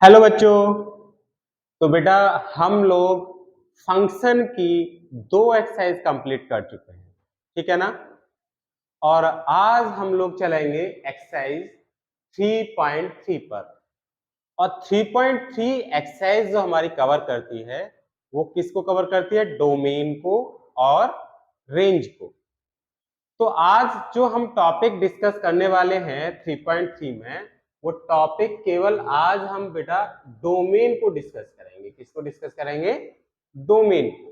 Hello बच्चों। तो बेटा हम लोग फंक्शन की दो एक्सरसाइज कंप्लीट कर चुके हैं, ठीक है ना। और आज हम लोग चलेंगे एक्सरसाइज 3.3 पर। और 3.3 एक्सरसाइज जो हमारी कवर करती है वो किसको कवर करती है? डोमेन को और रेंज को। तो आज जो हम टॉपिक डिस्कस करने वाले हैं 3.3 में, वो टॉपिक केवल आज हम बेटा डोमेन को डिस्कस करेंगे। किसको डिस्कस करेंगे? डोमेन को,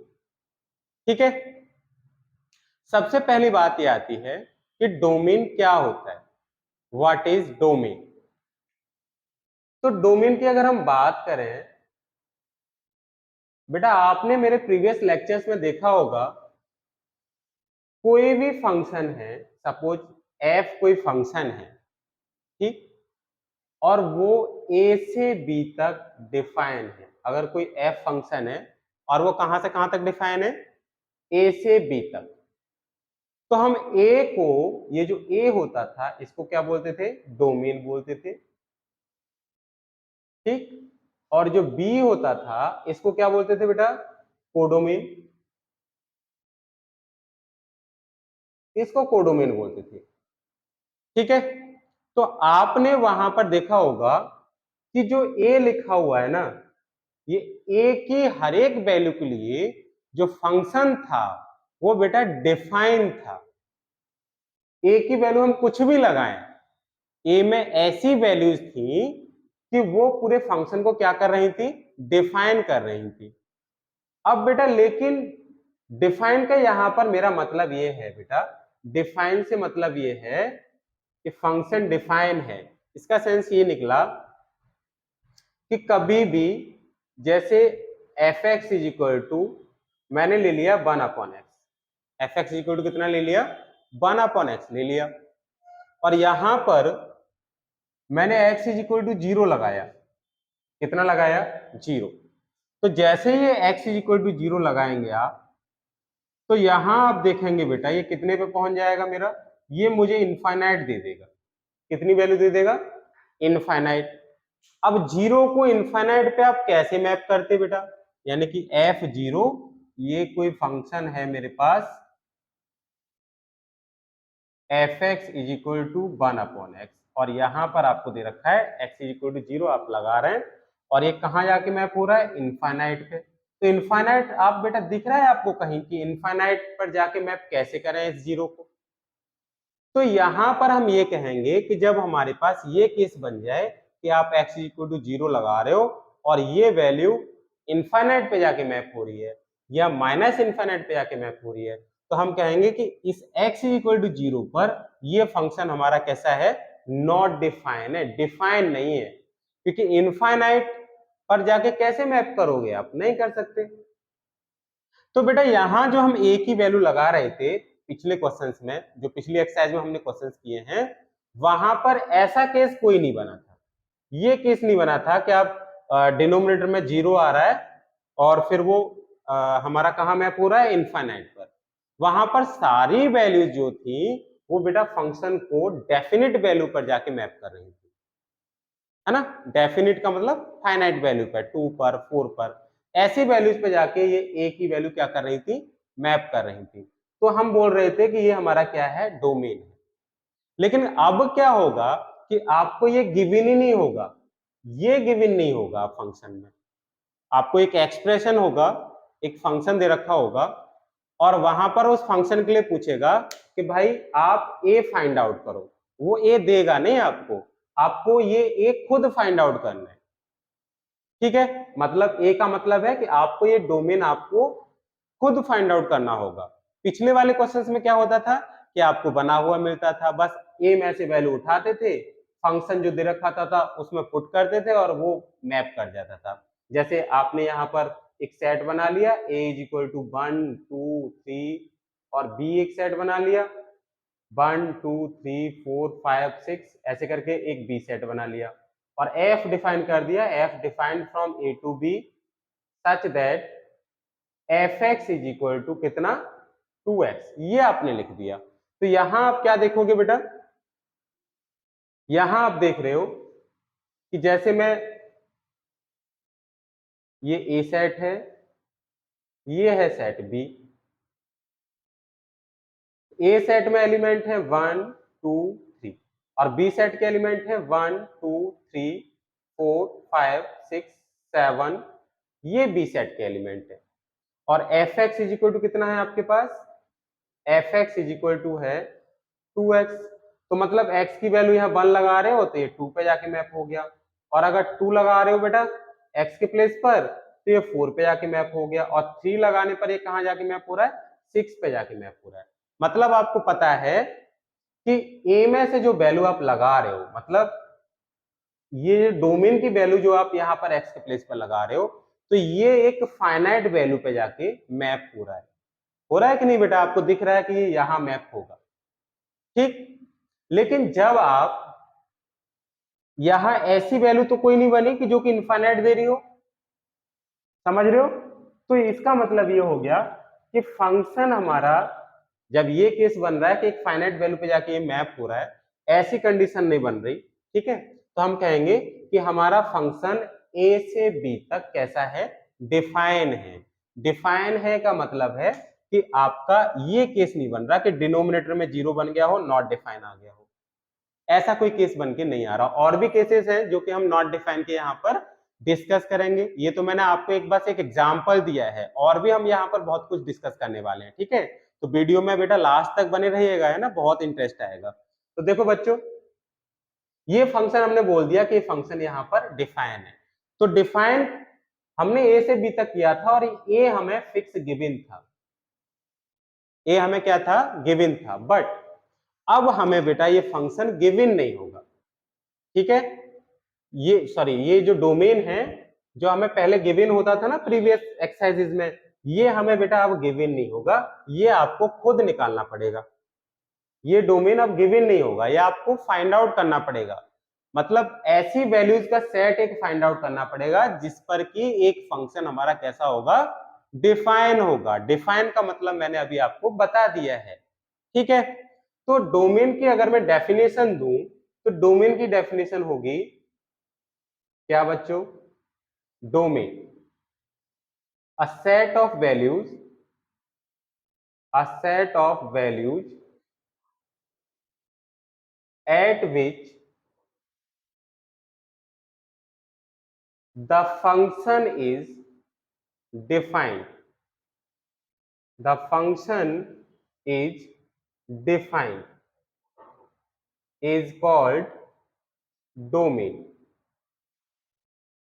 ठीक है। सबसे पहली बात ये आती है कि डोमेन क्या होता है, व्हाट इज डोमेन। तो डोमेन की अगर हम बात करें बेटा, आपने मेरे प्रीवियस लेक्चर्स में देखा होगा, कोई भी फंक्शन है, सपोज एफ कोई फंक्शन है, ठीक, और वो ए से बी तक डिफाइन है। अगर कोई एफ फंक्शन है और वो कहां से कहां तक डिफाइन है? ए से बी तक। तो हम ए को, ये जो ए होता था इसको क्या बोलते थे? डोमेन बोलते थे, ठीक। और जो बी होता था इसको क्या बोलते थे बेटा? कोडोमेन। इसको कोडोमेन बोलते थे, ठीक है। तो आपने वहां पर देखा होगा कि जो ए लिखा हुआ है ना, ये ए की हर एक वैल्यू के लिए जो फंक्शन था वो बेटा डिफाइन था। ए की वैल्यू हम कुछ भी लगाएं, ए में ऐसी वैल्यूज थी कि वो पूरे फंक्शन को क्या कर रही थी? डिफाइन कर रही थी। अब बेटा लेकिन डिफाइन का यहां पर मेरा मतलब ये है बेटा, डिफाइन से मतलब ये है कि फंक्शन डिफाइन है। इसका सेंस ये निकला कि कभी भी जैसे f x is equal to, मैंने ले लिया 1/x, f x is equal to कितना ले लिया? 1/x ले लिया। और यहां पर मैंने x इज इक्वल टू 0 लगाया। कितना लगाया? 0। तो जैसे ही x इज इक्वल टू 0 लगाएंगे आप, तो यहां आप देखेंगे बेटा ये कितने पे पहुंच जाएगा मेरा? ये मुझे इनफाइनाइट दे देगा। कितनी वैल्यू दे देगा? इनफाइनाइट। अब जीरो को इनफाइनाइट पे आप कैसे मैप करते बेटा? यानी कि f0, ये कोई फंक्शन है मेरे पास f x is equal to 1/x, और यहां पर आपको दे रखा है x इज इक्वल टू 0, आप लगा रहे हैं, और ये कहां जाके मैप हो रहा है? इनफाइनाइट पे। तो इनफाइनाइट आप बेटा दिख रहा है आपको कहीं कि इनफाइनाइट पर जाके मैप कैसे करें इस जीरो को? तो यहां पर हम ये कहेंगे कि जब हमारे पास ये केस बन जाए कि आप x इक्वल टू 0 लगा रहे हो और ये वैल्यू इनफाइनाइट पे जाके मैप हो रही है या माइनस इनफाइनाइट पे जाके मैप हो रही है, तो हम कहेंगे कि इस x इक्वल टू 0 पर ये फंक्शन हमारा कैसा है? नॉट डिफाइन है, डिफाइन नहीं है। क्योंकि इनफाइनाइट पर जाके कैसे मैप करोगे? आप नहीं कर सकते। तो बेटा यहां जो हम a की वैल्यू लगा रहे थे पिछले क्वेश्चंस में, जो पिछली एक्सरसाइज में हमने क्वेश्चंस किए हैं, वहां पर ऐसा केस कोई नहीं बना था। ये केस नहीं बना था कि आप डिनोमिनेटर में 0 आ रहा है और फिर वो हमारा कहां मैप हो रहा है? इनफाइनाइट पर। वहां पर सारी वैल्यूज जो थी वो बेटा फंक्शन को डेफिनिट वैल्यू पर जाके मैप कर रही थी, है ना। डेफिनिट का मतलब फाइनाइट वैल्यू पर, 2 पर, 4 पर, ऐसी वैल्यूज पे जाके ये ए की वैल्यू क्या कर रही थी? मैप कर रही थी। तो हम बोल रहे थे कि ये हमारा क्या है? डोमेन है। लेकिन अब क्या होगा कि आपको ये गिवन ही नहीं होगा, ये गिवन नहीं होगा फंक्शन में। आपको एक एक्सप्रेशन होगा, एक फंक्शन दे रखा होगा, और वहां पर उस फंक्शन के लिए पूछेगा कि भाई आप ए फाइंड आउट करो। वो ए देगा नहीं आपको, आपको ये ए खुद फाइंड आउट करना है, ठीक है। मतलब ए का मतलब है कि आपको ये डोमेन आपको खुद फाइंड आउट करना होगा। पिछले वाले क्वेश्चंस में क्या होता था कि आपको बना हुआ मिलता था, बस ए में से वैल्यू उठाते थे, फंक्शन जो दे रखा था उसमें पुट करते थे और वो मैप कर जाता था। जैसे आपने यहाँ पर एक सेट बना लिया, ए इज इक्वल टू 1 2 3, और बी एक सेट बना लिया 1 2 3 4 5 6, ऐसे करके एक बी सेट बना लिया, और एफ डिफाइन कर दिया, f defined from A to B such that f x is equal to कितना? 2x, ये आपने लिख दिया। तो यहां आप क्या देखोगे बेटा? यहां आप देख रहे हो कि जैसे मैं ये ए सेट है, ये है सेट बी। ए सेट में एलिमेंट है 1 2 3 और बी सेट के एलिमेंट है 1 2 3 4 5 6 7। ये बी सेट के एलिमेंट है। और f x is equal to कितना है आपके पास? F x is equal to है 2x। तो मतलब x की वैल्यू यहाँ 1 लगा रहे हो तो ये 2 पे जाके मैप हो गया, और अगर 2 लगा रहे हो बेटा x के प्लेस पर तो ये 4 पे जाके मैप हो गया, और 3 लगाने पर ये कहाँ जाके मैप हो रहा है? 6 पे जाके मैप हो रहा है। मतलब आपको पता है कि a में से जो वैल्यू आप लगा रहे हो, मतलब ये डोमेन की वैल्यू जो आप यहाँ पर x के प्लेस पर लगा रहे हो, तो ये एक फाइनाइट वैल्यू पे जाके मैप हो रहा है कि नहीं बेटा? आपको दिख रहा है कि ये यहाँ मैप होगा, ठीक। लेकिन जब आप यहां ऐसी वैल्यू तो कोई नहीं बनी कि जो कि इनफाइनाइट दे रही हो, समझ रहे हो? तो इसका मतलब ये हो गया कि फंक्शन हमारा, जब ये केस बन रहा है कि एक फाइनाइट वैल्यू पे जाके ये मैप हो रहा है, ऐसी कंडीशन नहीं बन रही, ठीक है, तो हम कहेंगे कि हमारा फंक्शन ए से बी तक कैसा है? डिफाइन है। डिफाइन है का मतलब है कि आपका ये केस नहीं बन रहा कि डिनोमिनेटर में 0 बन गया हो, नॉट डिफाइन आ गया हो, ऐसा कोई केस बन के नहीं आ रहा। और भी केसेस हैं जो कि हम नॉट डिफाइन के यहाँ पर डिस्कस करेंगे। ये तो मैंने आपको एक बस एक एग्जांपल दिया है, और भी हम यहाँ पर बहुत कुछ डिस्कस करने वाले हैं, ठीक है। तो वीडियो में बेटा लास्ट तक बने रहिएगा, है ना, बहुत इंटरेस्ट आएगा। तो देखो बच्चों, ये फंक्शन हमने बोल दिया कि फंक्शन यहाँ पर डिफाइन है। तो डिफाइन हमने ए से बी तक किया था, और ए हमें फिक्स गिवन था, ए हमें क्या था? गिवन था। बट अब हमें बेटा ये फंक्शन गिवन नहीं होगा, ठीक है। ये सॉरी, ये जो डोमेन है जो हमें पहले गिवन होता था ना प्रीवियस एक्सरसाइजेज में, ये हमें बेटा अब गिवन नहीं होगा, ये आपको खुद निकालना पड़ेगा। ये डोमेन अब गिवन नहीं होगा, ये आपको फाइंड आउट करना पड़ेगा। मतलब ऐसी वैल्यूज का सेट एक फाइंड आउट करना पड़ेगा जिस पर कि एक फंक्शन हमारा कैसा होगा? डिफाइन होगा। डिफाइन का मतलब मैंने अभी आपको बता दिया है, ठीक है। तो डोमेन की अगर मैं डेफिनेशन दूं, तो डोमेन की डेफिनेशन होगी क्या बच्चों? Domain, a set of values, a set of values at which the function is defined. The function is defined is called domain,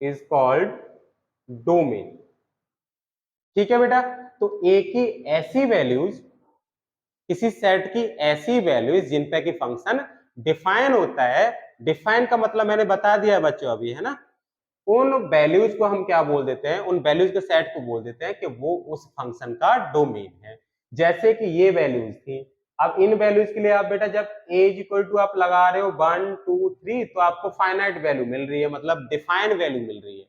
is called domain, ठीक है बेटा। तो ए की ऐसी वैल्यूज, किसी सेट की ऐसी वैल्यूज जिन पे कि फंक्शन डिफाइन होता है, डिफाइन का मतलब मैंने बता दिया बच्चों अभी, है ना, उन वैल्यूज को हम क्या बोल देते हैं? उन वैल्यूज के सेट को बोल देते हैं कि वो उस फंक्शन का डोमेन है। जैसे कि ये वैल्यूज थी, अब इन वैल्यूज के लिए आप बेटा जब a इज इक्वल टू आप लगा रहे हो 1 2 3, तो आपको फाइनाइट वैल्यू मिल रही है, मतलब डिफाइन वैल्यू मिल रही है।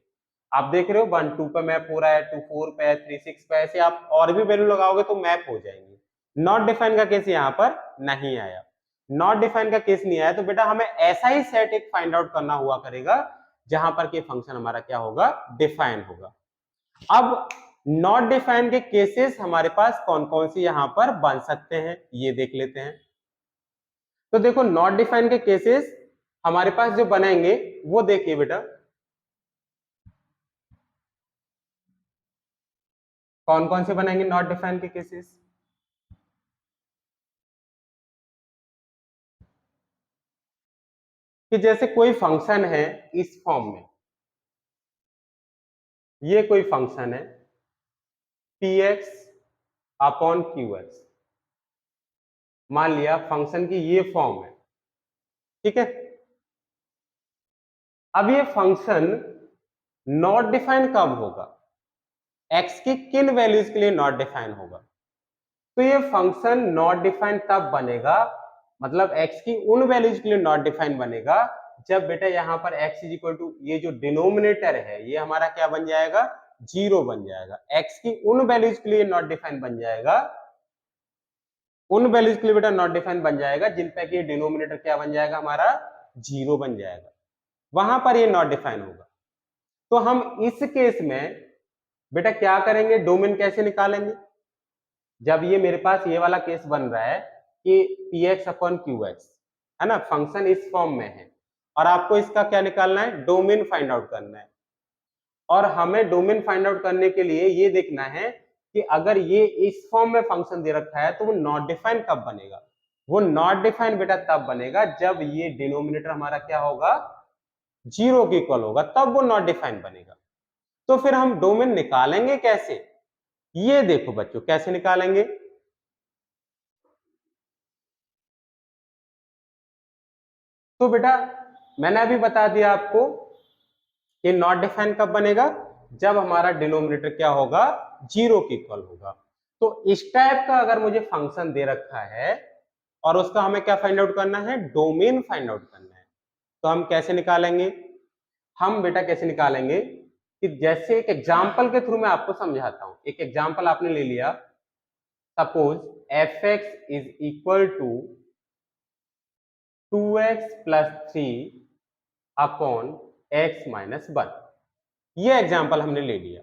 आप देख रहे हो 1 2 पे मैप हो रहा है, 2 4 पे, 3 6 पे, ऐसे आप और भी वैल्यू लगाओगे तो मैप हो जाएंगे। नॉट डिफाइन का केस यहाँ पर नहीं आया। नॉट डिफाइन का केस नहीं आया तो बेटा हमें ऐसा ही सेट एक फाइंड आउट करना हुआ करेगा जहां पर के फंक्शन हमारा क्या होगा? डिफाइन होगा। अब नॉट डिफाइन के केसेस हमारे पास कौन कौन सी यहां पर बन सकते हैं, ये देख लेते हैं। तो देखो नॉट डिफाइन के केसेस हमारे पास जो बनेंगे वो देखिए बेटा, कौन कौन से बनेंगे नॉट डिफाइन के केसेस। कि जैसे कोई फंक्शन है इस फॉर्म में, ये कोई फंक्शन है px अपॉन qx, मान लिया फंक्शन की ये फॉर्म है, ठीक है। अब ये फंक्शन नॉट डिफाइन कब होगा? x की किन वैल्यूज के लिए नॉट डिफाइन होगा? तो ये फंक्शन नॉट डिफाइन तब बनेगा, मतलब x की उन वैल्यूज के लिए नॉट डिफाइन बनेगा जब बेटा यहां पर x इज इक्वल टू, ये जो डिनोमिनेटर है ये हमारा क्या बन जाएगा? 0 बन जाएगा। x की उन वैल्यूज के लिए नॉट डिफाइन बन जाएगा, उन वैल्यूज के लिए बेटा नॉट डिफाइन बन जाएगा जिन पे कि डिनोमिनेटर क्या बन जाएगा हमारा? 0 बन जाएगा, वहां पर ये नॉट डिफाइन होगा। तो हम इस केस में बेटा क्या करेंगे, डोमेन कैसे निकालेंगे? जब ये मेरे पास ये वाला केस बन रहा है कि px अपॉन qx, है ना, फंक्शन इस फॉर्म में है और आपको इसका क्या निकालना है, डोमेन फाइंड आउट करना है। और हमें डोमेन फाइंड आउट करने के लिए ये देखना है कि अगर ये इस फॉर्म में फंक्शन दे रखा है तो वो नॉट डिफाइन कब बनेगा। वो नॉट डिफाइन बेटा तब बनेगा जब ये डिनोमिनेटर हमारा क्या होगा, 0 के इक्वल होगा, तब वो नॉट डिफाइन बनेगा। तो फिर हम डोमेन निकालेंगे कैसे, ये देखो बच्चों कैसे निकालेंगे। तो बेटा मैंने अभी बता दिया आपको कि नॉट डिफाइन कब बनेगा, जब हमारा डिनोमिनेटर क्या होगा, 0 के इक्वल होगा। तो इस टाइप का अगर मुझे फंक्शन दे रखा है और उसका हमें क्या फाइंड आउट करना है, डोमेन फाइंड आउट करना है, तो हम कैसे निकालेंगे, हम बेटा कैसे निकालेंगे कि जैसे एक एग्जांपल के थ्रू मैं आपको समझाता हूं। एक एग्जांपल आपने ले लिया, suppose fx is equal to 2x plus 3 upon x minus 1। ये एग्जांपल हमने ले लिया।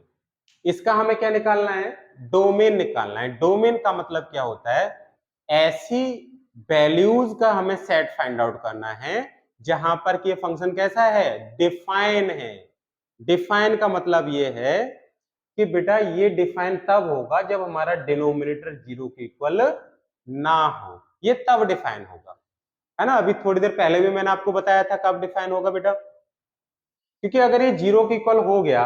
इसका हमें क्या निकालना है, डोमेन निकालना है। डोमेन का मतलब क्या होता है, ऐसी वैल्यूज का हमें सेट फाइंड आउट करना है जहां पर कि ये फंक्शन कैसा है, डिफाइन है। डिफाइन का मतलब ये है कि बेटा ये डिफाइन तब होगा जब हमारा डिनोमिनेटर 0 के इक्वल ना हो, ये तब डिफाइन होगा, है ना। अभी थोड़ी देर पहले भी मैंने आपको बताया था कब डिफाइन होगा बेटा, क्योंकि अगर ये 0 के इक्वल हो गया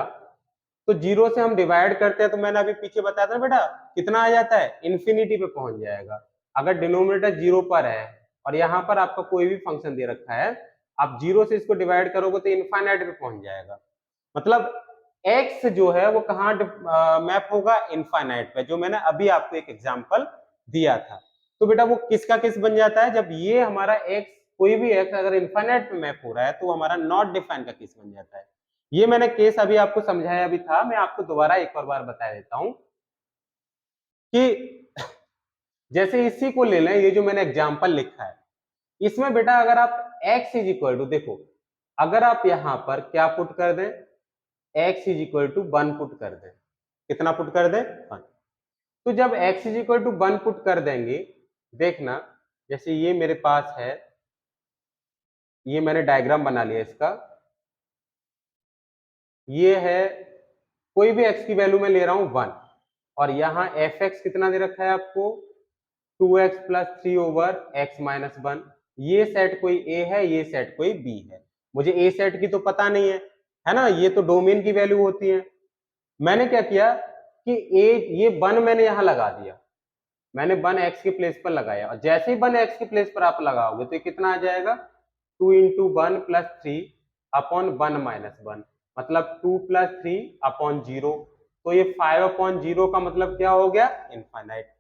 तो 0 से हम डिवाइड करते हैं तो मैंने अभी पीछे बताया था बेटा कितना आ जाता है, इन्फिनिटी पे पहुंच जाएगा। अगर डिनोमिनेटर 0 पर है और यहाँ पर आपका कोई भी फंक्शन दे रखा है, आप 0 से इसको डिवाइड करोगे तो इनफाइनाइट पे पहुंच जाएगा। मतलब x जो है वो कहाँ मैप होगा, इनफाइनाइट पे, जो मैंने अभी आपको एक एग्जांपल दिया था। तो बेटा वो किसका किस बन जाता है, जब ये हमारा x, कोई भी x अगर इनफाइनाइट पे मैप हो रहा है तो वो हमारा नॉट डिफाइन का केस बन जाता है। ये मैंने केस अभी आपको समझाया भी था, मैं आपको दोबारा एक और बार बता देता हूं कि जैसे इसी को ले लें, ये जो मैंने एग्जांपल लिखा है, इसमें बेटा अगर आप x इज इक्वल टू, देखो अगर आप यहां पर क्या पुट कर दें, x is equal to 1 put कर दें, कितना पुट कर दें, 1। तो जब x is equal to 1 put कर देंगे, देखना जैसे ये मेरे पास है, ये मैंने डायग्राम बना लिया इसका, ये है कोई भी x की वैल्यू में ले रहा हूं 1 और यहाँ fx कितना दे रखा है आपको, 2x plus 3 over x minus 1। ये सेट कोई a है, ये सेट कोई b है। मुझे a सेट की तो पता नहीं है ना, ये तो डोमेन की वैल्यू होती है। मैंने क्या किया कि ये 1 मैंने यहां लगा दिया, मैंने 1 x के प्लेस पर लगाया और जैसे ही 1 x के प्लेस पर आप लगाओगे तो ये कितना आ जाएगा, 2 इंटू 1 प्लस 3 अपॉन 1 माइनस 1, मतलब 2 प्लस 3 अपॉन 0। तो ये 5 अपॉन 0 का मतलब क्या हो गया, इनफाइनाइट।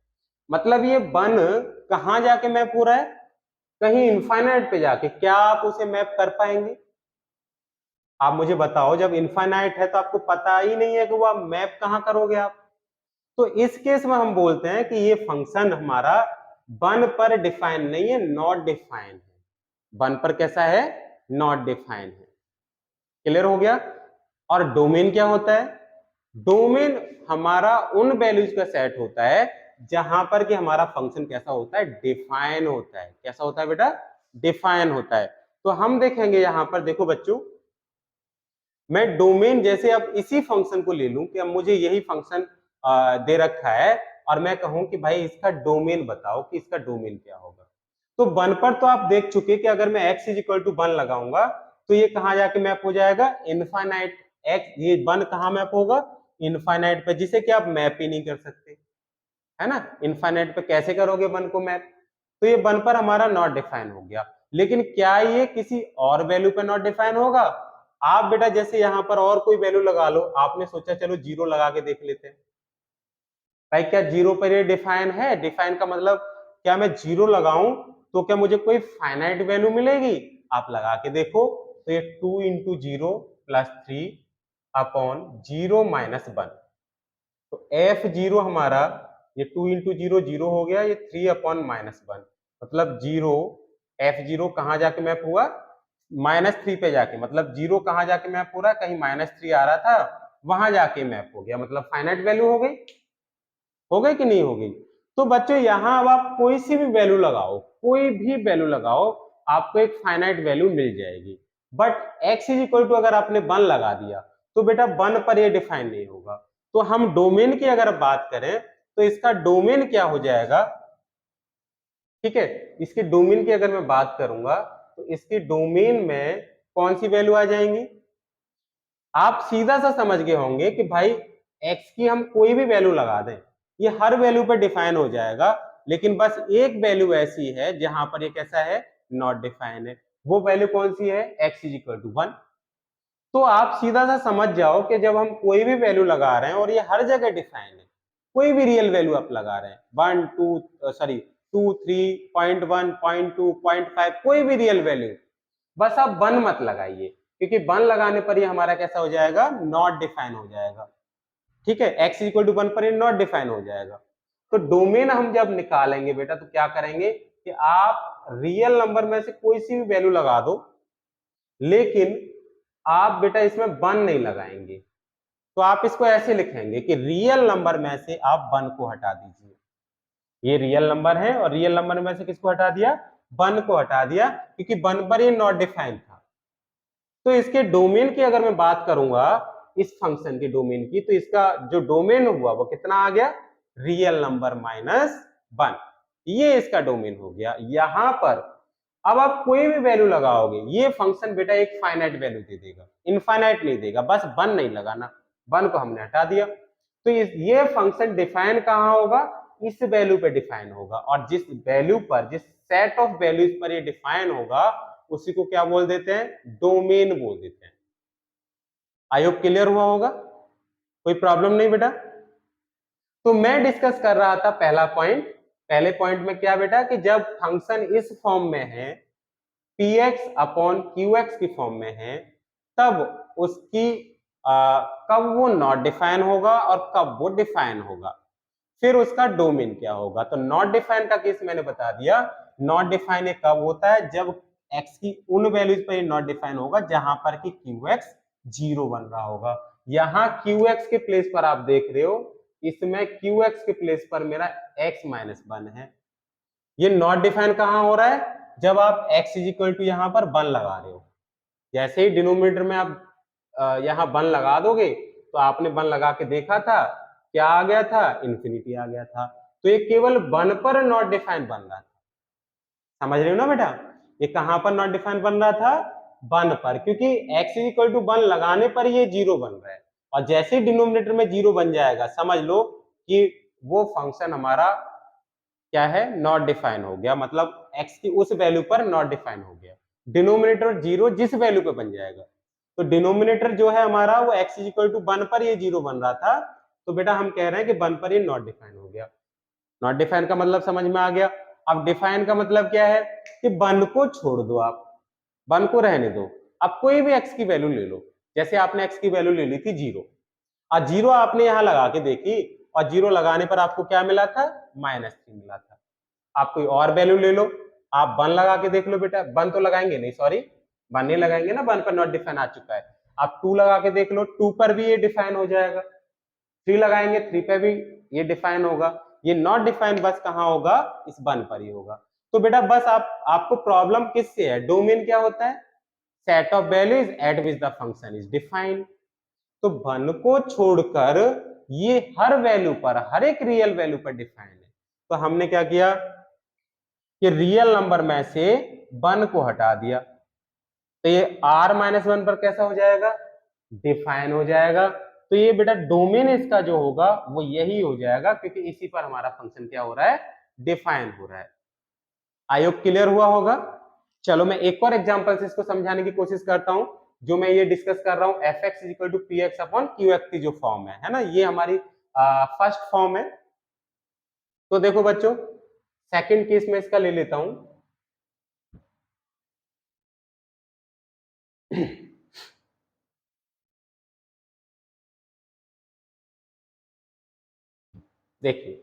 मतलब ये 1 कहां जाके मैप हो रहा है, कहीं इनफाइनाइट पे जाके। क्या आप उसे मैप कर पाएंगे, आप मुझे बताओ, जब इनफाइनाइट है तो आपको पता ही नहीं है कि वो आप मैप कहां करोगे आप। तो इस केस में हम बोलते हैं कि ये फंक्शन हमारा 1 पर डिफाइन नहीं है, नॉट डिफाइन है। 1 पर कैसा है, नॉट डिफाइन है। क्लियर हो गया। और डोमेन क्या होता है, डोमेन हमारा उन वैल्यूज का सेट होता है जहां पर कि हमारा फंक्शन कैसा होता है, डिफाइन होता है। कैसा होता है बेटा, डिफाइन होता है। तो हम देखेंगे यहां पर, देखो बच्चों, मैं डोमेन जैसे अब इसी फंक्शन को ले लूं कि अब मुझे यही फंक्शन दे रखा है और मैं कहूं कि भाई इसका डोमेन बताओ कि इसका डोमेन क्या होगा। तो 1 पर तो आप देख चुके कि अगर मैं x इज इक्वल टू 1 लगाऊंगा तो ये कहां जाके मैप हो जाएगा, इनफाइनाइट। x, ये 1 कहां मैप होगा, इनफाइनाइट पे, जिसे कि आप मैप ही नहीं कर सकते, है ना। इनफाइनाइट पे कैसे करोगे 1 को मैप, तो ये 1 पर हमारा नॉट डिफाइन हो गया। लेकिन क्या ये किसी और वैल्यू पे नॉट डिफाइन होगा, आप बेटा जैसे यहां पर और कोई वैल्यू लगा लो, आपने सोचा चलो 0 लगा के देख लेते हैं। भाई क्या 0 पर ये डिफाइन है, डिफाइन का मतलब क्या मैं 0 लगाऊं तो क्या मुझे कोई फाइनाइट वैल्यू मिलेगी, आप लगा के देखो। तो ये 2 इंटू 0 प्लस 3 अपॉन 0 माइनस 1। तो f0 हमारा, ये 2 इंटू 0 0 हो गया, ये 3 अपॉन माइनस 1, मतलब 0, f0 कहां जाके मैप हुआ, -3 पे जाके। मतलब 0 कहां जाके मैप हो रहा है, कहीं -3 आ रहा था वहां जाके मैप हो गया, मतलब फाइनाइट वैल्यू हो गई कि नहीं हो गई। तो बच्चों यहाँ अब आप कोई सी भी वैल्यू लगाओ, कोई भी वैल्यू लगाओ, आपको एक फाइनाइट वैल्यू मिल जाएगी। But x is equal to अगर आपने 1 लगा दिया तो बेटा 1 पर ये डिफाइन नहीं होगा। तो हम डोमेन की अगर बात करें तो इसका डोमेन क्या हो जाएगा, ठीक है, इसके डोमेन की अगर मैं बात करूंगा तो इसके डोमेन में कौन सी वैल्यू आ जाएंगी, आप सीधा सा समझ गए होंगे कि भाई x की हम कोई भी वैल्यू लगा दें ये हर वैल्यू पे डिफाइन हो जाएगा, लेकिन बस एक वैल्यू ऐसी है जहां पर ये कैसा है, नॉट डिफाइन है। वो वैल्यू कौन सी है, x इज इक्वल टू 1। तो आप सीधा सा समझ जाओ कि जब हम कोई भी वैल्यू लगा रहे हैं और ये हर जगह डिफाइन है, कोई भी रियल वैल्यू आप लगा रहे हैं 1 2 सॉरी 2 3 0.1 0.2 0.5 कोई भी रियल वैल्यू, बस आप 1 मत लगाइए, क्योंकि 1 लगाने पर ये हमारा कैसा हो जाएगा, नॉट डिफाइन हो जाएगा। ठीक है, x इक्वल टू 1 पर ये नॉट डिफाइन हो जाएगा। तो डोमेन हम जब निकालेंगे बेटा तो क्या करेंगे कि आप रियल नंबर में से कोई सी भी वैल्यू लगा दो, लेकिन आप बेटा इसमें 1 नहीं लगाएंगे। तो आप इसको ऐसे लिखेंगे कि रियल नंबर में से आप 1 को हटा दीजिए। ये रियल नंबर है और रियल नंबर में से किसको हटा दिया, 1 को हटा दिया, क्योंकि 1 पर ये नॉट डिफाइन था। तो इसके डोमेन की अगर मैं बात करूंगा, इस फंक्शन के डोमेन की, तो इसका जो डोमेन हुआ वो कितना आ गया, रियल नंबर माइनस 1। ये इसका डोमेन हो गया। यहां पर अब आप कोई भी वैल्यू लगाओगे ये फंक्शन बेटा एक फाइनाइट वैल्यू दे देगा, इनफाइनाइट नहीं देगा। बस 1 नहीं लगाना, 1 को हमने हटा दिया। तो ये फंक्शन डिफाइन कहां होगा, इस वैल्यू पे डिफाइन होगा, और जिस वैल्यू पर, जिस सेट ऑफ वैल्यूज पर ये डिफाइन होगा उसी को क्या बोल देते हैं, डोमेन बोल देते हैं। आई होप क्लियर हुआ होगा, कोई प्रॉब्लम नहीं बेटा। तो मैं डिस्कस कर रहा था पहला पॉइंट, पहले पॉइंट में क्या बेटा कि जब फंक्शन इस फॉर्म में है, px अपॉन qx की फॉर्म में है, तब उसकी कब वो नॉट डिफाइन होगा और कब वो डिफाइन होगा, फिर उसका डोमेन क्या होगा। तो नॉट डिफाइन का केस मैंने बता दिया। नॉट डिफाइन कब होता है, जब x की उन वैल्यूज पर नॉट डिफाइन होगा जहां पर कि qx 0 बन रहा होगा। यहां qx के प्लेस पर आप देख रहे हो, इसमें qx के प्लेस पर मेरा x माइनस 1 है। ये नॉट डिफाइन कहां हो रहा है, जब आप x इज इक्वल टू यहां पर 1 लगा रहे हो। जैसे ही डिनोमिनेटर में आप यहाँ 1 लगा दोगे तो आपने 1 लगा के देखा था, क्या आ गया था, इन्फिनिटी आ गया था। तो ये केवल 1 पर नॉट डिफाइन बन रहा था। समझ रहे हो ना बेटा, ये कहां पर नॉट डिफाइन बन रहा था, 1 पर, क्योंकि x इज इक्वल टू 1 लगाने पर ये 0 बन रहा है। और जैसे ही डिनोमिनेटर में 0 बन जाएगा, समझ लो कि वो फंक्शन हमारा क्या है, नॉट डिफाइन हो गया, मतलब x की उस वैल्यू पर नॉट डिफाइन हो गया। डिनोमिनेटर 0 जिस वैल्यू पे बन जाएगा, तो डिनोमिनेटर जो है हमारा वो x इज इक्वल टू 1 पर ये 0 बन रहा था, तो बेटा हम कह रहे हैं कि 1 पर ये नॉट डिफाइन हो गया। नॉट डिफाइन का मतलब समझ में आ गया। अब डिफाइन का मतलब क्या है कि 1 को छोड़ दो, आप 1 को रहने दो, अब कोई भी x की वैल्यू ले लो। जैसे आपने x की वैल्यू ले ली थी 0, और 0 आपने यहां लगा के देखी, और 0 लगाने पर आपको क्या मिला था, -3 मिला था। आप कोई और वैल्यू ले लो, आप 1 लगा के देख लो बेटा, 1 तो लगाएंगे नहीं, सॉरी 1 नहीं लगाएंगे ना, 1 पर नॉट डिफाइन आ चुका है। आप 2 लगा के देख लो, 2 पर भी ये डिफाइन हो जाएगा। 3 लगाएंगे, 3 पे भी ये डिफाइन होगा। ये नॉट डिफाइन बस कहां होगा, इस 1 पर ही होगा। तो बेटा बस आपको प्रॉब्लम किससे है, डोमेन क्या होता है, set of values eight which the function is defined. तो 1 को छोड़कर ये हर वैल्यू पर, हर एक रियल वैल्यू पर डिफाइन है। तो हमने क्या किया कि रियल नंबर में से 1 को हटा दिया, तो ये r-1 पर कैसा हो जाएगा, डिफाइन हो जाएगा। तो ये बेटा डोमेन इसका जो होगा वो यही हो जाएगा, क्योंकि इसी पर हमारा फंक्शन क्या हो रहा है, डिफाइन हो रहा है। आई होप क्लियर हुआ होगा। चलो मैं एक और एग्जांपल से इसको समझाने की कोशिश करता हूं। जो मैं ये डिस्कस कर रहा हूं fx is equal to px upon qx की जो फॉर्म है ना, ये हमारी फर्स्ट फॉर्म है। तो देखो बच्चों, सेकंड केस में इसका ले लेता हूं। देखिए,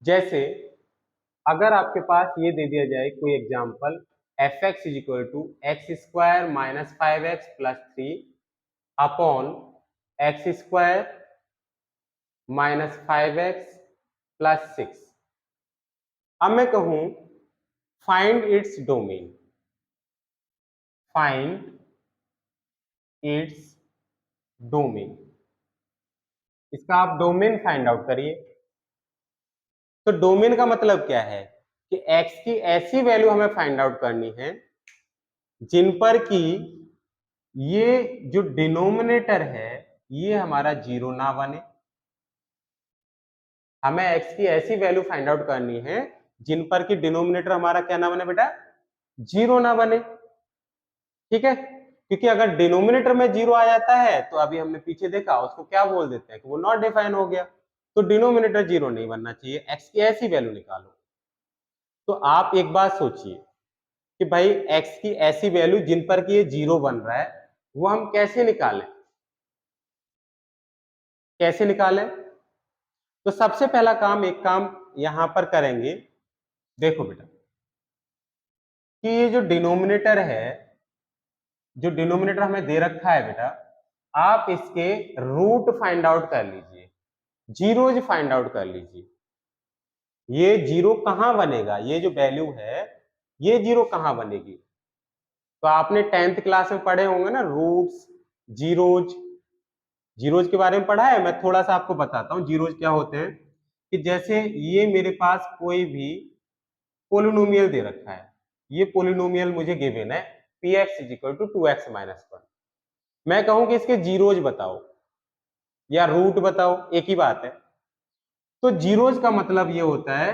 जैसे अगर आपके पास ये दे दिया जाए कोई example, fx is equal to x square minus 5x plus 3 upon x square minus 5x plus 6। अब मैं कहूं find its domain, find its domain, इसका आप डोमेन फाइंड आउट करिए। तो डोमेन का मतलब क्या है कि x की ऐसी वैल्यू हमें फाइंड आउट करनी है जिन पर कि ये जो डिनोमिनेटर है ये हमारा जीरो ना बने। हमें x की ऐसी वैल्यू फाइंड आउट करनी है जिन पर कि डिनोमिनेटर हमारा क्या ना बने बेटा, जीरो ना बने। ठीक है, क्योंकि अगर डिनोमिनेटर में जीरो आ जाता है तो अभी हमने पीछे देखा उसको क्या बोल देते हैं कि वो नॉट डिफाइन हो गया। तो डिनोमिनेटर जीरो नहीं बनना चाहिए, x की ऐसी वैल्यू निकालो। तो आप एक बात सोचिए कि भाई x की ऐसी वैल्यू जिन पर कि ये जीरो बन रहा है वो हम कैसे निकालें, कैसे निकालें? तो सबसे पहला काम, एक काम यहां पर करेंगे। देखो बेटा कि ये जो डिनोमिनेटर है, जो डिनोमिनेटर हमें दे रखा है बेटा, आप इसके रूट फाइंड आउट कर लीजिए, जीरोज फाइंड आउट कर लीजिए। ये जीरो कहां बनेगा, ये जो वैल्यू है ये जीरो कहां बनेगी? तो आपने 10th क्लास में पढ़े होंगे ना रूट्स, जीरोज। जीरोज के बारे में पढ़ा है, मैं थोड़ा सा आपको बताता हूँ जीरोज क्या होते हैं। कि जैसे ये मेरे पास कोई भी पोलिनोमियल दे रखा है, ये पोलिनोमियल मुझे गिवन है px is equal to 2x minus 1। मैं कहूं कि इसके जीरोज बताओ या रूट बताओ, एक ही बात है। तो जीरोज का मतलब ये होता है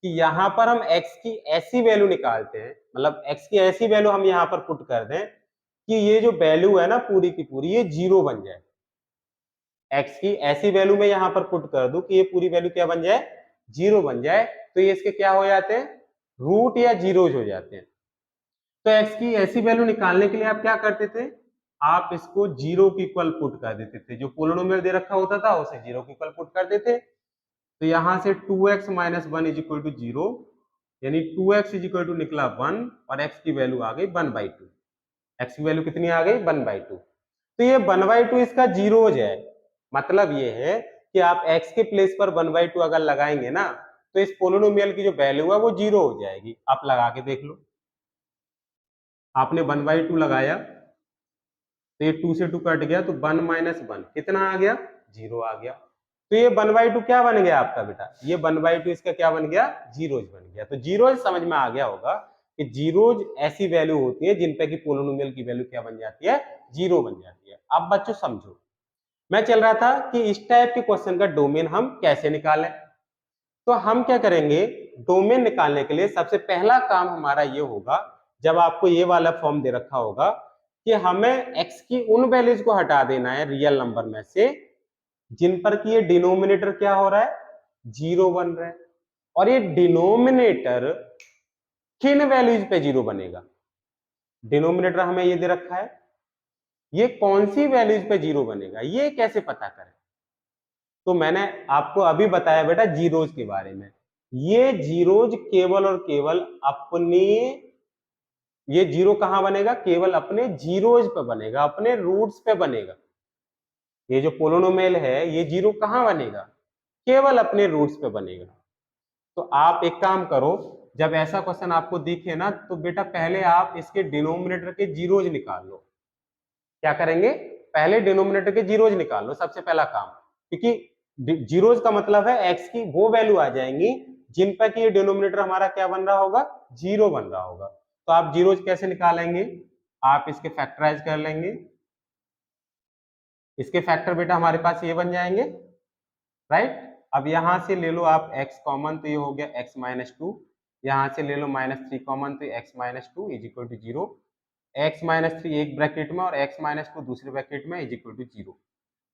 कि यहां पर हम x की ऐसी वैल्यू निकालते हैं, मतलब x की ऐसी वैल्यू हम यहां पर पुट कर दें कि ये जो वैल्यू है ना पूरी की पूरी ये जीरो बन जाए। x की ऐसी वैल्यू में यहां पर पुट कर दूं कि ये पूरी वैल्यू क्या बन जाए, जीरो बन जाए। तो ये इसके क्या हो जाते हैं, रूट या जीरोज हो जाते हैं। तो x की ऐसी वैल्यू निकालने के लिए आप क्या करते थे, आप इसको जीरो की इक्वल पुट कर देते थे। जो पोलिनोमियल दे रखा होता था उसे जीरो की इक्वल पुट करते थे। तो यहां से 2x minus 1 is equal to zero, यानी 2x इज इक्वल टू निकला 1 और x की वैल्यू आ गई 1/2। x की वैल्यू कितनी आ गई, 1/2। तो ये 1/2 इसका जीरोज है। मतलब ये है कि आप x के प्लेस पर 1/2 अगर लगाएंगे ना तो इस पोलिनोमियल की जो वैल्यू है वो जीरो हो जाएगी। आप लगा के देख लो, आपने 1/2 लगाया तो ये 2 से 2 कट गया तो 1 माइनस 1 कितना आ गया, जीरो आ गया। तो ये 1/2 क्या बन गया आपका बेटा, ये 1/2 इसका क्या बन गया, जीरोज बन गया। तो जीरोज समझ में आ गया होगा कि जीरोज ऐसी वैल्यू होती है जिन पे कि पोलिनोमियल की वैल्यू क्या बन जाती है, जीरो बन जाती है। अब बच्चों समझो, मैं चल रहा था कि इस टाइप के क्वेश्चन का डोमेन हम कैसे निकालें। तो हम क्या करेंगे, डोमेन निकालने के लिए सबसे पहला काम हमारा ये होगा, जब आपको ये वाला फॉर्म दे रखा होगा कि हमें x की उन वैल्यूज को हटा देना है रियल नंबर में से जिन पर कि ये डिनोमिनेटर क्या हो रहा है, जीरो बन रहा है। और ये डिनोमिनेटर किन वैल्यूज पे जीरो बनेगा, डिनोमिनेटर हमें ये दे रखा है, ये कौन सी वैल्यूज पे जीरो बनेगा ये कैसे पता करें? तो मैंने आपको अभी बताया बेटा जीरोज के बारे में। ये जीरोज केवल और केवल अपने, ये जीरो कहां बनेगा, केवल अपने जीरोज पे बनेगा, अपने रूट्स पे बनेगा। ये जो पोलिनोमियल है ये जीरो कहां बनेगा, केवल अपने रूट्स पे बनेगा। तो आप एक काम करो, जब ऐसा क्वेश्चन आपको दिखे ना तो बेटा पहले आप इसके डिनोमिनेटर के जीरोज निकाल लो। क्या करेंगे, पहले डिनोमिनेटर के जीरोज निकाल लो, सबसे पहला काम। क्योंकि जीरोज का मतलब है एक्स की वो वैल्यू आ जाएंगी जिन पर कि ये डिनोमिनेटर हमारा क्या बन रहा होगा, जीरो बन रहा होगा। तो आप जीरोज कैसे निकालेंगे, आप इसके फैक्टराइज कर लेंगे। इसके फैक्टर बेटा हमारे पास ये बन जाएंगे, राइट। अब यहां से ले लो आप x कॉमन, तो ये हो गया x माइनस 2। यहां से ले लो -3 कॉमन, तो x minus 2 is equal to zero. x minus 3 एक ब्रैकेट में और x माइनस 2 दूसरे ब्रैकेट में इज इक्वल टू जीरो।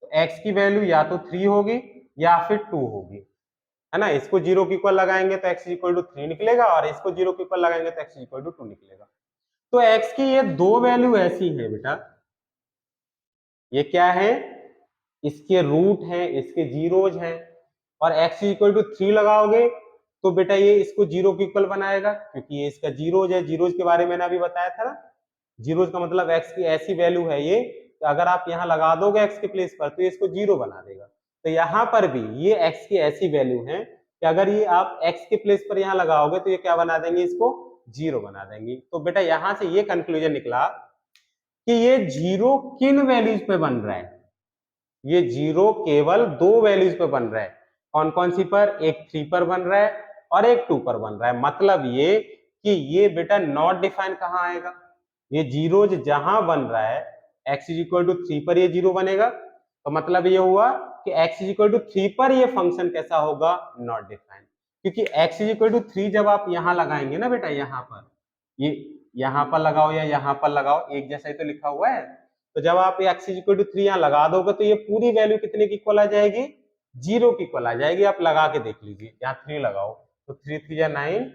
तो x की वैल्यू या तो 3 होगी या फिर 2 होगी, है ना। इसको जीरो की इक्वल लगाएंगे तो x इक्वल टू 3 निकलेगा और इसको जीरो की इक्वल लगाएंगे तो x इक्वल टू 2 निकलेगा। तो x की ये दो वैल्यू ऐसी है बेटा, ये क्या है, इसके रूट है, इसके जीरोज हैं। और x इक्वल टू 3 लगाओगे तो बेटा ये इसको जीरो की इक्वल बनाएगा क्योंकि ये इसका जीरोज है। जीरोज के बारे में मैंने अभी बताया था ना, जीरोज का मतलब x की ऐसी वैल्यू है ये अगर आप यहाँ लगा दोगे x के प्लेस पर तो ये इसको 0 बना देगा। तो यहाँ पर भी ये x की ऐसी वैल्यू है कि अगर ये आप x के प्लेस पर यहाँ लगाओगे तो ये क्या बना देंगे, इसको 0 बना देंगे। तो बेटा यहाँ से ये कंक्लूजन निकला कि ये 0 किन वैल्यूज पे बन रहा है, ये 0 केवल 2 वैल्यूज पे बन रहा है। कौन कौन सी पर, एक 3 पर बन रहा है और एक 2 पर बन रहा है। मतलब ये कि ये बेटा नॉट डिफाइन कहाँ आएगा, ये 0 जहां बन रहा है x इज इक्वल टू 3 पर ये 0 बनेगा। तो मतलब ये हुआ कि x इज इक्वल टू 3 पर ये फंक्शन कैसा होगा, नॉट डिफाइन। क्योंकि x इज इक्वल टू 3 जब आप यहां लगाएंगे ना बेटा, यहाँ पर ये यहाँ पर लगाओ या यहाँ पर लगाओ, एक जैसा ही तो लिखा हुआ है। तो जब आप x इज इक्वल टू 3 यहाँ लगा दोगे तो ये पूरी वैल्यू कितने की इक्वल आ जाएगी, 0 की इक्वल आ जाएगी। आप लगा के देख लीजिए, यहाँ 3 लगाओ तो 3 3 या 9,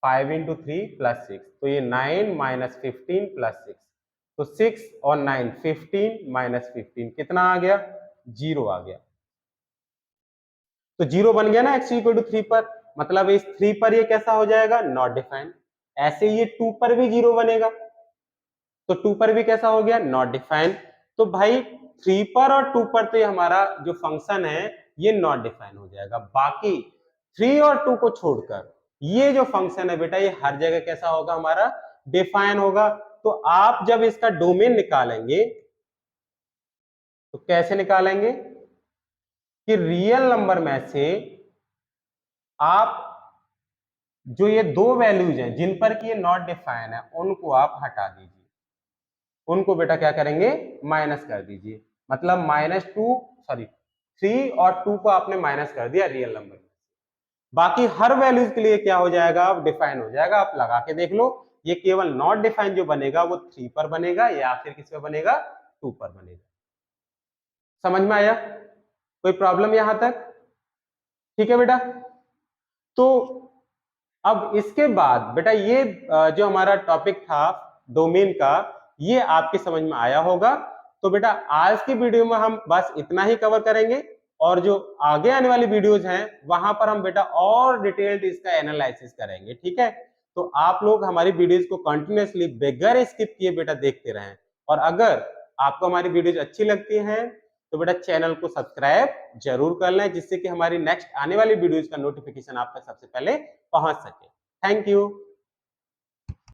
5 इंटू 3 प्लस 6, तो ये 9 माइनस 15 प्लस 6, तो 6 और 9 15 माइनस 15 कितना आ गया, 0 आ गया। तो 0 बन गया ना x इक्वल टू 3 पर, मतलब इस 3 पर ये कैसा हो जाएगा, नॉट डिफाइंड। ऐसे ये 2 पर भी 0 बनेगा, तो 2 पर भी कैसा हो गया, नॉट डिफाइंड। तो भाई 3 पर और 2 पर तो ये हमारा जो फंक्शन है ये नॉट डिफाइन हो जाएगा। बाकी 3 और 2 को छोड़कर ये जो फंक्शन है बेटा, ये हर जगह कैसा होगा, हमारा डिफाइन होगा। तो आप जब इसका डोमेन निकालेंगे तो कैसे निकालेंगे कि रियल नंबर में से आप जो ये 2 वैल्यूज हैं जिन पर कि ये नॉट डिफाइन है उनको आप हटा दीजिए, उनको बेटा क्या करेंगे, माइनस कर दीजिए। मतलब -3 और 2 को आपने माइनस कर दिया रियल नंबर में। बाकी हर वैल्यूज के लिए क्या हो जाएगा, अब डिफाइन हो जाएगा। आप लगा के देख लो, ये केवल नॉट डिफाइन जो बनेगा वो 3 पर बनेगा या फिर किस पर बनेगा, 2 पर बनेगा। समझ में आया, कोई प्रॉब्लम यहां तक, ठीक है बेटा। तो अब इसके बाद बेटा ये जो हमारा टॉपिक था डोमेन का, ये आपके समझ में आया होगा। तो बेटा आज की वीडियो में हम बस इतना ही कवर करेंगे, और जो आगे आने वाली वीडियोज हैं वहां पर हम बेटा और डिटेल्ड इसका एनालिसिस करेंगे, ठीक है। तो आप लोग हमारी वीडियोज को कंटिन्यूअसली बगैर स्किप किए बेटा देखते रहें, और अगर आपको हमारी वीडियोज अच्छी लगती हैं तो बेटा चैनल को सब्सक्राइब जरूर कर लें, जिससे कि हमारी नेक्स्ट आने वाली वीडियोज का नोटिफिकेशन आप तक सबसे पहले पहुंच सके। Thank you.